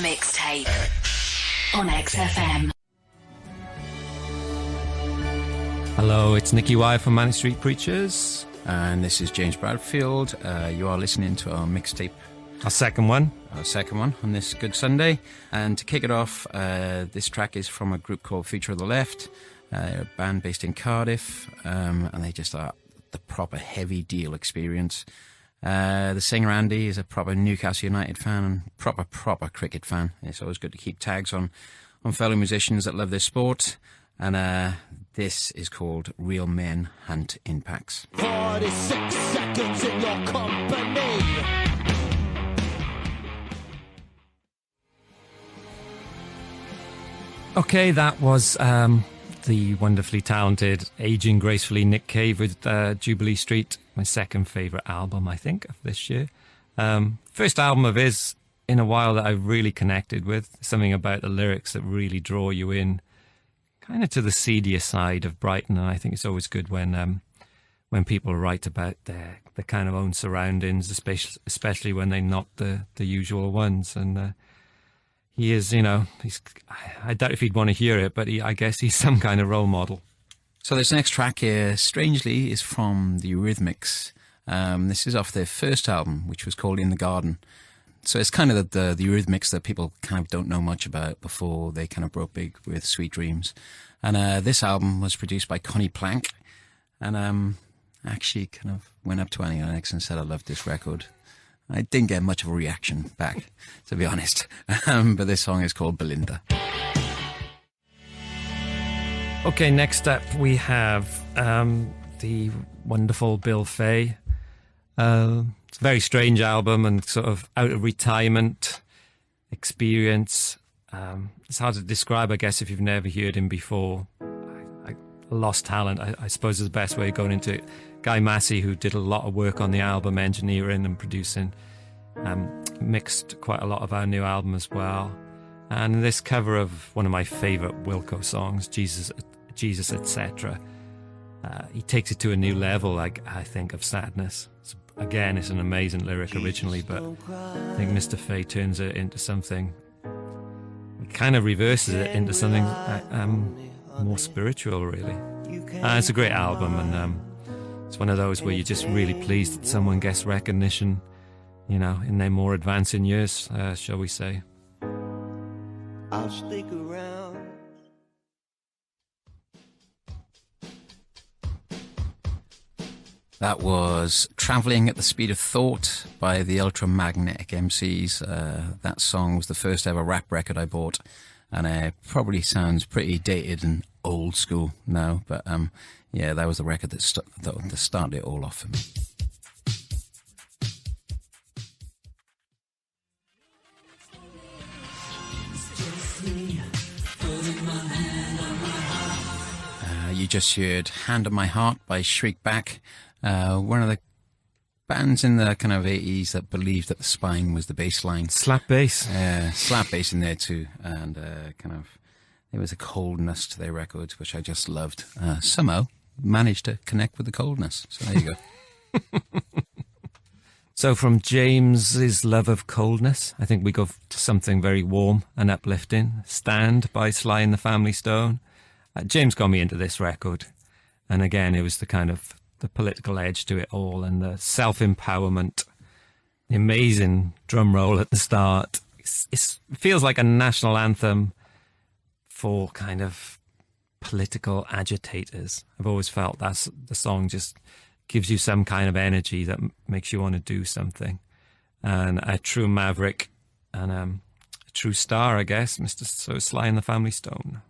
Mixtape on XFM. Hello, it's Nicky from Manic Street Preachers. And this is James Bradfield. You are listening to our mixtape. Our second one On this Good Sunday. And to kick it off, this track is from a group called Future of the Left. They're a band based in Cardiff, and they just are the proper heavy deal experience. The singer Andy is a proper Newcastle United fan and proper cricket fan. It's always good to keep tags on fellow musicians that love this sport. And this is called Real Men Hunt Impacts. 46 seconds in your company. Okay, that was the wonderfully talented, aging gracefully Nick Cave with Jubilee Street, my second favourite album, I think, of this year. First album of his in a while that I really connected with. Something about the lyrics that really draw you in, kind of to the seedier side of Brighton. And I think it's always good when people write about their kind of own surroundings, especially when they're not the usual ones. And he is, I doubt if he'd want to hear it, but I guess he's some kind of role model. So this next track here, strangely, is from the Eurythmics. This is off their first album, which was called In the Garden. So it's kind of the Eurythmics that people kind of don't know much about before they kind of broke big with Sweet Dreams. And this album was produced by Connie Plank. And actually kind of went up to Annie Lennox and said, I love this record. I didn't get much of a reaction back, to be honest. But this song is called Belinda. Okay, next up we have the Wonderful Bill Fay. It's a very strange album and sort of out of retirement experience. It's hard to describe, I guess, if you've never heard him before. Lost talent, I suppose, is the best way of going into it. Guy Massey, who did a lot of work on the album, engineering and producing, mixed quite a lot of our new album as well. And this cover of one of my favourite Wilco songs, Jesus, etc., he takes it to a new level, I think, of sadness. Again, it's an amazing lyric originally, but I think Mr. Fay turns it into something, kind of reverses it into something more spiritual, really. It's a great album, and it's one of those where you're just really pleased that someone gets recognition, in their more advancing years, shall we say. I'll stick around. That was Travelling at the Speed of Thought by the Ultramagnetic MCs. That song was the first ever rap record I bought, and it probably sounds pretty dated and old school now, but yeah, that was the record that started it all off for me. You just heard Hand on My Heart by Shriekback, one of the bands in the kind of 80s that believed that the spine was the bass line. Slap bass. Slap bass in there too, and kind of there was a coldness to their records which I just loved. Somehow managed to connect with the coldness, so there you go. So from James's love of coldness, I think we go to something very warm and uplifting. Stand by Sly and the Family Stone. James got me into this record, and again it was the kind of the political edge to it all and the self-empowerment, the amazing drum roll at the start. It feels like a national anthem for kind of political agitators. I've always felt that's the song just gives you some kind of energy that makes you want to do something. And a true maverick and a true star, I guess, Mr. Sly and the Family Stone.